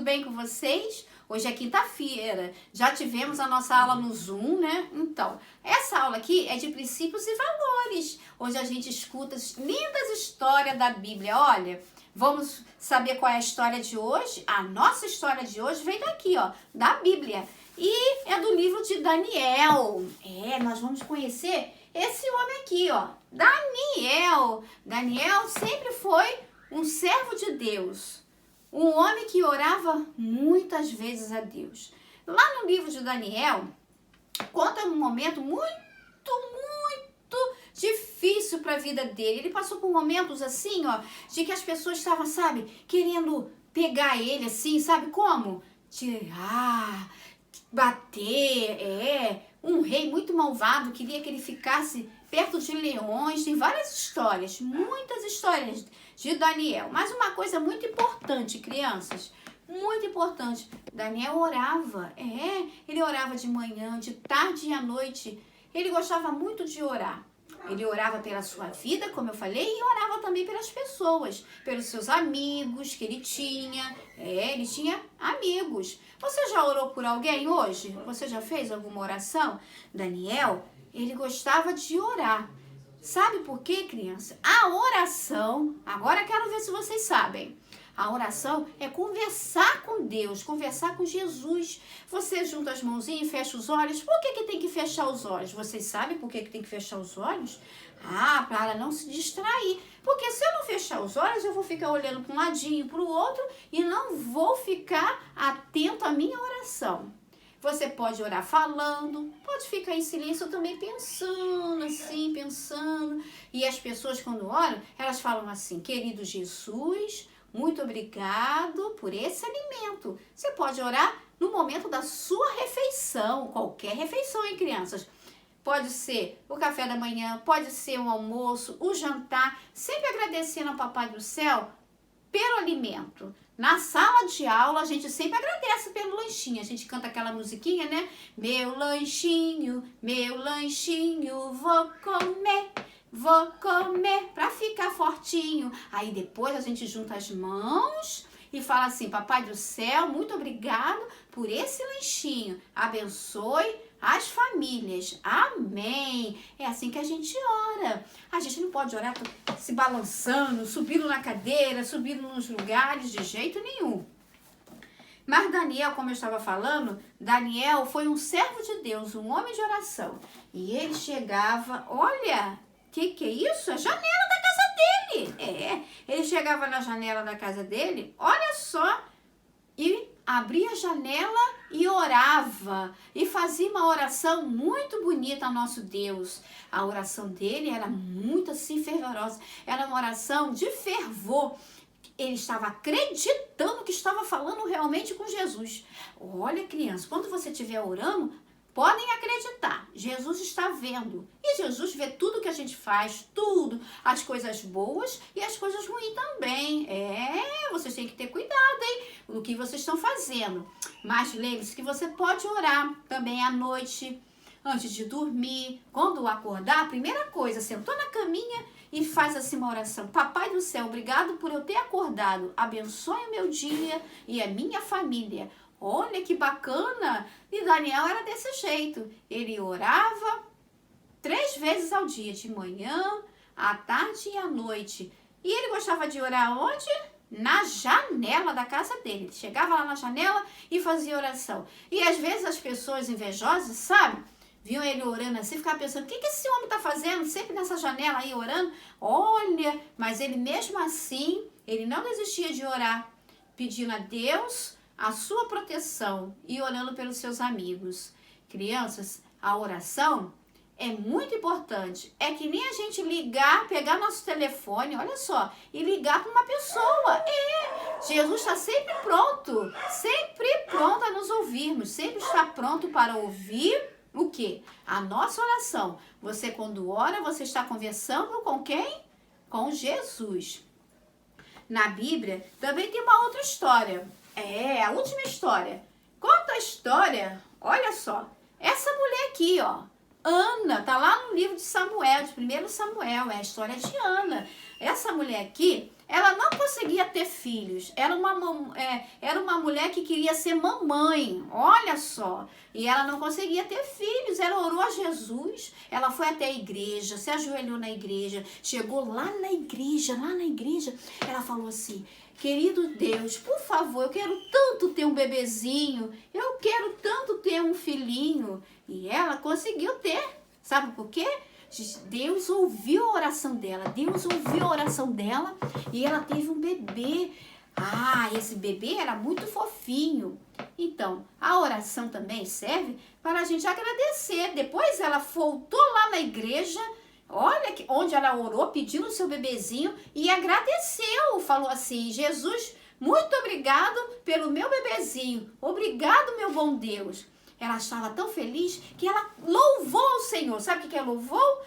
bem com vocês? Hoje é quinta-feira, já tivemos a nossa aula no Zoom, né? Então, essa aula aqui é de princípios e valores. Hoje a gente escuta lindas histórias da Bíblia. Olha, vamos saber qual é a história de hoje? A nossa história de hoje vem daqui, ó, da Bíblia. E é do livro de Daniel. Nós vamos conhecer esse homem aqui, ó, Daniel. Daniel sempre foi um servo de Deus. Um homem que orava muitas vezes a Deus. Lá no livro de Daniel, conta um momento muito difícil para a vida dele. Ele passou por momentos assim, ó, de que as pessoas estavam, sabe, querendo pegar ele assim, sabe como? Tirar, bater, um rei muito malvado queria que ele ficasse perto de leões. Tem várias histórias, muitas histórias de Daniel. Mas uma coisa muito importante, crianças, muito importante, Daniel orava, ele orava de manhã, de tarde e à noite. Ele gostava muito de orar. Ele orava pela sua vida, como eu falei, e orava também pelas pessoas, pelos seus amigos que ele tinha. Ele tinha amigos. Você já orou por alguém hoje? Você já fez alguma oração? Daniel, ele gostava de orar. Sabe por quê, criança? A oração, agora quero ver se vocês sabem. A oração é conversar com Deus, conversar com Jesus. Você junta as mãozinhas e fecha os olhos. Por que tem que fechar os olhos? Vocês sabem por que tem que fechar os olhos? Para não se distrair. Porque se eu não fechar os olhos, eu vou ficar olhando para um ladinho, para o outro e não vou ficar atento à minha oração. Você pode orar falando, pode ficar em silêncio também pensando assim, pensando. E as pessoas quando oram, elas falam assim: querido Jesus, muito obrigado por esse alimento. Você pode orar no momento da sua refeição, qualquer refeição, hein, crianças? Pode ser o café da manhã, pode ser o almoço, o jantar, sempre agradecendo ao Papai do Céu pelo alimento. Na sala de aula, a gente sempre agradece pelo lanchinho. A gente canta aquela musiquinha, né? Meu lanchinho, vou comer pra ficar fortinho. Aí depois a gente junta as mãos e fala assim: Papai do Céu, muito obrigado por esse lanchinho. Abençoe as famílias. Amém. É assim que a gente ora. A gente não pode orar se balançando, subindo na cadeira, subindo nos lugares, de jeito nenhum. Mas Daniel, como eu estava falando, Daniel foi um servo de Deus, um homem de oração. E ele chegava, olha, que é isso? A janela da casa dele. Ele chegava na janela da casa dele, olha só, e abria a janela e orava, e fazia uma oração muito bonita ao nosso Deus. A oração dele era muito assim fervorosa, era uma oração de fervor. Ele estava acreditando que estava falando realmente com Jesus. Olha, criança, quando você estiver orando, podem acreditar, Jesus está vendo. E Jesus vê tudo que a gente faz, tudo, as coisas boas e as coisas ruins também. Vocês têm que ter cuidado, hein, no que vocês estão fazendo. Mas lembre-se que você pode orar também à noite, antes de dormir. Quando acordar, a primeira coisa, sentou na caminha e faz assim uma oração: Papai do Céu, obrigado por eu ter acordado. Abençoe o meu dia e a minha família. Olha que bacana! E Daniel era desse jeito. Ele orava 3 vezes ao dia, de manhã, à tarde e à noite. E ele gostava de orar onde? Na janela da casa dele. Ele chegava lá na janela e fazia oração. E às vezes as pessoas invejosas, sabe? Viam ele orando assim, ficavam pensando: o que esse homem está fazendo? Sempre nessa janela aí orando. Olha, mas ele mesmo assim, ele não desistia de orar, pedindo a Deus a sua proteção e orando pelos seus amigos. Crianças, a oração é muito importante. É que nem a gente ligar, pegar nosso telefone, olha só, e ligar para uma pessoa. Jesus está sempre pronto a nos ouvirmos, sempre está pronto para ouvir o quê? A nossa oração. Você, quando ora, você está conversando com quem? Com Jesus. Na Bíblia também tem uma outra história. A última história. Conta a história, olha só. Essa mulher aqui, ó, Ana, tá lá no livro de Samuel, de 1 Samuel, é a história de Ana. Essa mulher aqui, ela não conseguia ter filhos. Era uma mulher que queria ser mamãe, olha só. E ela não conseguia ter filhos. Ela orou a Jesus, ela foi até a igreja, se ajoelhou na igreja, chegou lá na igreja, ela falou assim: querido Deus, por favor, eu quero tanto ter um bebezinho, eu quero tanto ter um filhinho. E ela conseguiu ter. Sabe por quê? Deus ouviu a oração dela, e ela teve um bebê. Ah, esse bebê era muito fofinho. Então, a oração também serve para a gente agradecer. Depois ela voltou lá na igreja, olha onde ela orou, pedindo o seu bebezinho e agradeceu. Falou assim: Jesus, muito obrigado pelo meu bebezinho. Obrigado, meu bom Deus. Ela estava tão feliz que ela louvou o Senhor. Sabe o que é louvou?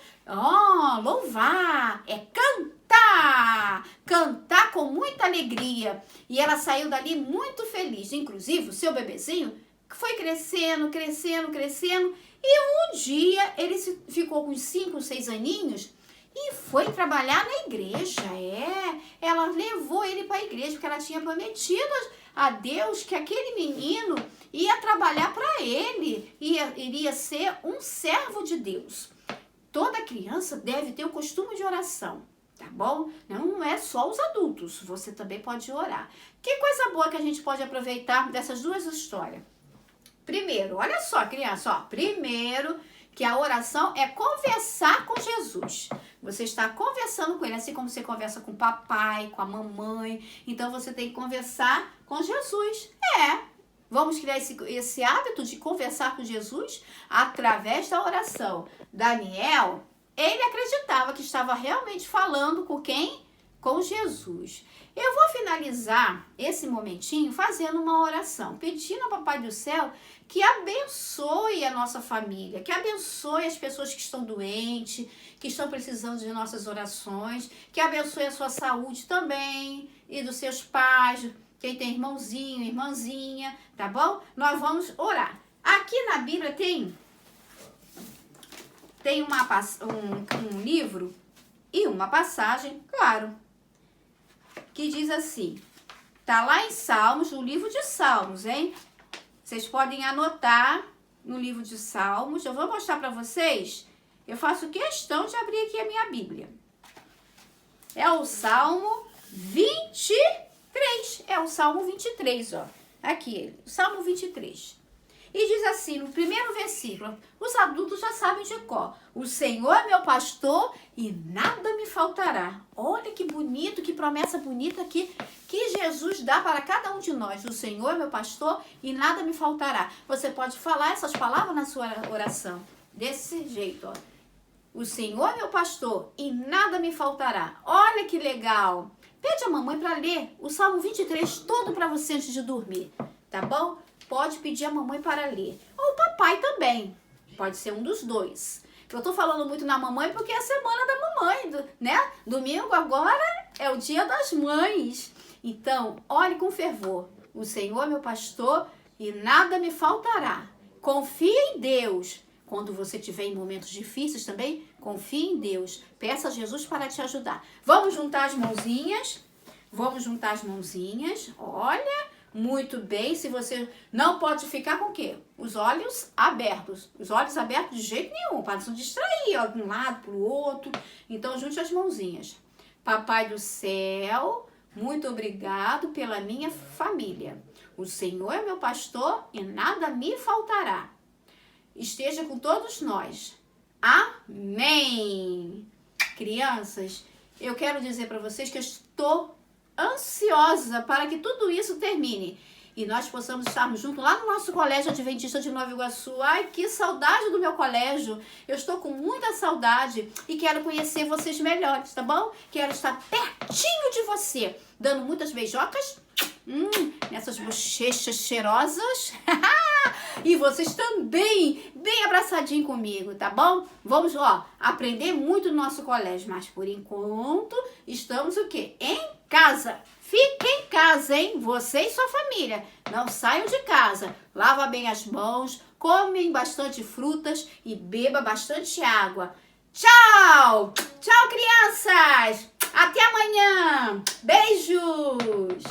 Louvar é cantar. Cantar com muita alegria. E ela saiu dali muito feliz. Inclusive, o seu bebezinho foi crescendo. E um dia ele ficou com 5, 6 aninhos e foi trabalhar na igreja. Ela levou ele para a igreja porque ela tinha prometido a Deus que aquele menino ia trabalhar para ele, iria ser um servo de Deus. Toda criança deve ter o costume de oração, tá bom? Não é só os adultos, você também pode orar. Que coisa boa que a gente pode aproveitar dessas duas histórias. Primeiro, olha só, criança, primeiro que a oração é conversar com Jesus. Você está conversando com ele, assim como você conversa com o papai, com a mamãe. Então, você tem que conversar com Jesus. Vamos criar esse hábito de conversar com Jesus através da oração. Daniel, ele acreditava que estava realmente falando com quem? Com Jesus. Eu vou finalizar esse momentinho fazendo uma oração, pedindo ao Papai do Céu que abençoe a nossa família, que abençoe as pessoas que estão doentes, que estão precisando de nossas orações, que abençoe a sua saúde também e dos seus pais, quem tem irmãozinho, irmãzinha, tá bom? Nós vamos orar. Aqui na Bíblia tem um livro e uma passagem, claro, que diz assim, tá lá em Salmos, no livro de Salmos, hein? Vocês podem anotar no livro de Salmos. Eu vou mostrar para vocês. Eu faço questão de abrir aqui a minha Bíblia. É o Salmo 23. É o Salmo 23, ó. Aqui ele, o Salmo 23. E diz assim, no primeiro versículo, os adultos já sabem de cor. O Senhor é meu pastor e nada me faltará. Olha que bonito, que promessa bonita que Jesus dá para cada um de nós. O Senhor é meu pastor e nada me faltará. Você pode falar essas palavras na sua oração. Desse jeito, ó. O Senhor é meu pastor e nada me faltará. Olha que legal. Pede a mamãe para ler o Salmo 23 todo para você antes de dormir, tá bom? Pode pedir a mamãe para ler. Ou o papai também. Pode ser um dos dois. Eu tô falando muito na mamãe porque é a semana da mamãe, né? Domingo agora é o dia das mães. Então, olhe com fervor. O Senhor é meu pastor e nada me faltará. Confie em Deus. Quando você estiver em momentos difíceis também, confie em Deus. Peça a Jesus para te ajudar. Vamos juntar as mãozinhas. Olha... Muito bem, se você não pode ficar com o quê? Os olhos abertos. Os olhos abertos de jeito nenhum, para não se distrair, ó, de um lado para o outro. Então, junte as mãozinhas. Papai do céu, muito obrigado pela minha família. O Senhor é meu pastor e nada me faltará. Esteja com todos nós. Amém. Crianças, eu quero dizer para vocês que eu estou ansiosa para que tudo isso termine e nós possamos estarmos juntos lá no nosso colégio Adventista de Nova Iguaçu. Ai, que saudade do meu colégio, eu estou com muita saudade e quero conhecer vocês melhores, tá bom? Quero estar pertinho de você, dando muitas beijocas nessas bochechas cheirosas e vocês também bem abraçadinho comigo, tá bom? Vamos, aprender muito no nosso colégio, mas por enquanto estamos o quê? Em casa. Fique em casa, hein? Você e sua família. Não saiam de casa. Lava bem as mãos, comem bastante frutas e beba bastante água. Tchau! Tchau, crianças! Até amanhã! amanhã. Beijos!